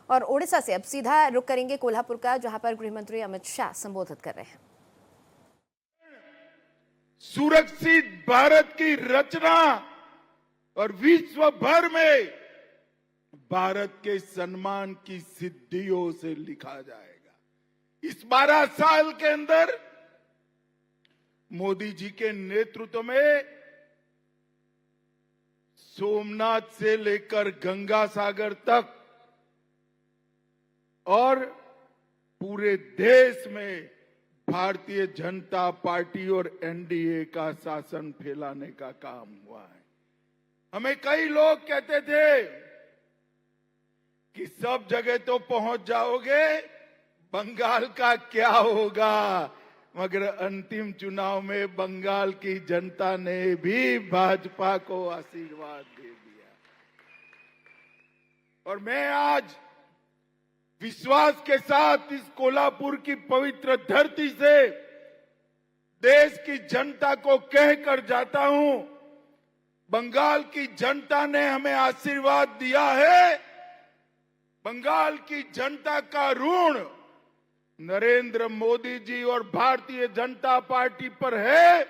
और ओडिशा से अब सीधा रुख करेंगे कोल्हापुर का, जहां पर गृह मंत्री अमित शाह संबोधित कर रहे हैं। सुरक्षित भारत की रचना और विश्व भर में भारत के सम्मान की सिद्धियों से लिखा जाएगा। इस 12 साल के अंदर मोदी जी के नेतृत्व में सोमनाथ से लेकर गंगा सागर तक और पूरे देश में भारतीय जनता पार्टी और एनडीए का शासन फैलाने का काम हुआ है। हमें कई लोग कहते थे कि सब जगह तो पहुंच जाओगे, बंगाल का क्या होगा, मगर अंतिम चुनाव में बंगाल की जनता ने भी भाजपा को आशीर्वाद दे दिया। और मैं आज विश्वास के साथ इस कोल्हापुर की पवित्र धरती से देश की जनता को कहकर जाता हूं, बंगाल की जनता ने हमें आशीर्वाद दिया है। बंगाल की जनता का ऋण नरेंद्र मोदी जी और भारतीय जनता पार्टी पर है।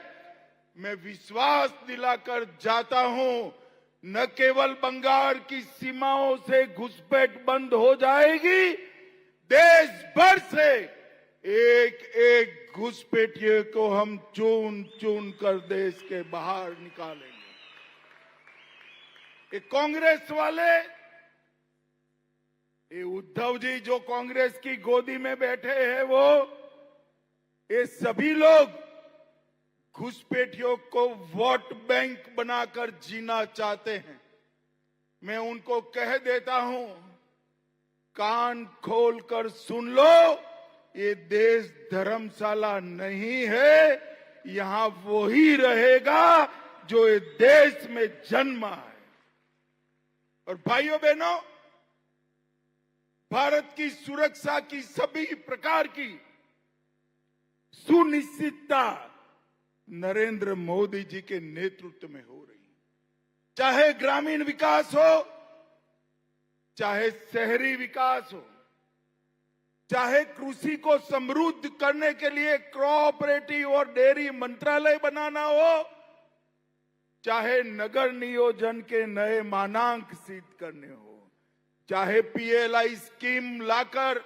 मैं विश्वास दिलाकर जाता हूं, न केवल बंगाल की सीमाओं से घुसपैठ बंद हो जाएगी, देश भर से एक एक घुसपैठिए को हम चुन चुन कर देश के बाहर निकालेंगे। ये कांग्रेस वाले, ये उद्धव जी जो कांग्रेस की गोदी में बैठे हैं, वो ये सभी लोग घुसपैठियों को वोट बैंक बनाकर जीना चाहते हैं। मैं उनको कह देता हूं, कान खोलकर सुन लो, ये देश धर्मशाला नहीं है, यहां वो ही रहेगा जो ये देश में जन्मा है। और भाइयों बहनों, भारत की सुरक्षा की सभी प्रकार की सुनिश्चितता नरेंद्र मोदी जी के नेतृत्व में हो रही है। चाहे ग्रामीण विकास हो, चाहे शहरी विकास हो, चाहे कृषि को समृद्ध करने के लिए कोऑपरेटिव और डेयरी मंत्रालय बनाना हो, चाहे नगर नियोजन के नए मानांक सिद्ध करने हो, चाहे पीएलआई स्कीम लाकर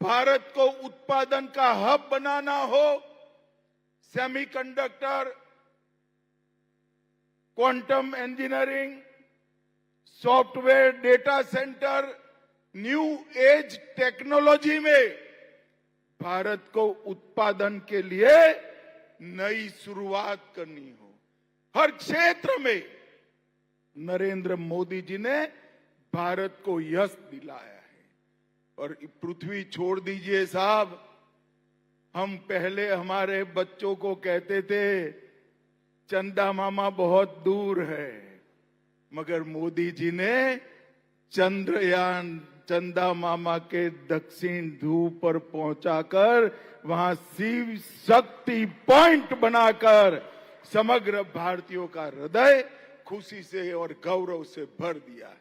भारत को उत्पादन का हब बनाना हो, semiconductor, quantum engineering, software, data centre, new age technology में भारत को उत्पादन के लिए नई शुरुआत करनी हो, हर क्षेत्र में नरेंद्र मोदी जी ने भारत को यश दिलाया है। और पृथ्वी छोड़ दीजिए साहब, हम पहले हमारे बच्चों को कहते थे चंदा मामा बहुत दूर है, मगर मोदी जी ने चंद्रयान चंदा मामा के दक्षिण ध्रुव पर पहुंचाकर वहां शिव शक्ति पॉइंट बनाकर समग्र भारतीयों का हृदय खुशी से और गौरव से भर दिया है।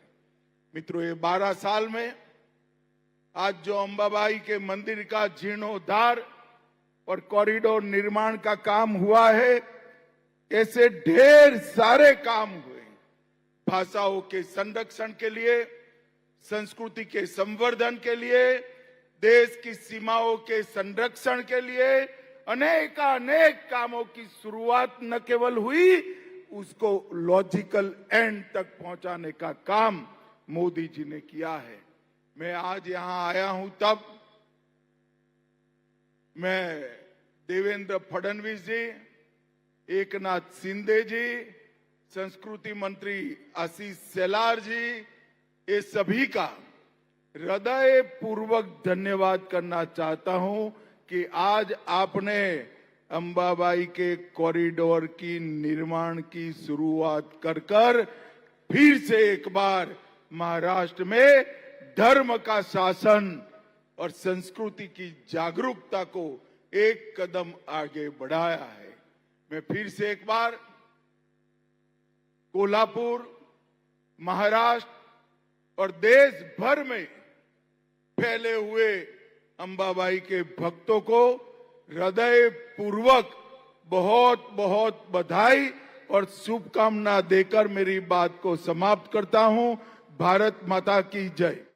मित्रों, ये 12 साल में आज जो अंबाबाई के मंदिर का जीर्णोद्धार और कॉरिडोर निर्माण का काम हुआ है, ऐसे ढेर सारे काम हुए। भाषाओं के संरक्षण के लिए, संस्कृति के संवर्धन के लिए, देश की सीमाओं के संरक्षण के लिए अनेक कामों की शुरुआत न केवल हुई, उसको लॉजिकल एंड तक पहुंचाने का काम मोदी जी ने किया है। मैं आज यहां आया हूं तब मैं देवेंद्र फडणवीस जी, एकनाथ शिंदे जी, संस्कृति मंत्री आशीष शेलार जी, ये सभी का हृदय पूर्वक धन्यवाद करना चाहता हूं कि आज आपने अंबाबाई के कॉरिडोर की निर्माण की शुरुआत कर फिर से एक बार महाराष्ट्र में धर्म का शासन और संस्कृति की जागरूकता को एक कदम आगे बढ़ाया है। मैं फिर से एक बार कोल्हापुर, महाराष्ट्र और देश भर में फैले हुए अंबाबाई के भक्तों को हृदय पूर्वक बहुत बहुत बधाई और शुभकामना देकर मेरी बात को समाप्त करता हूं। भारत माता की जय।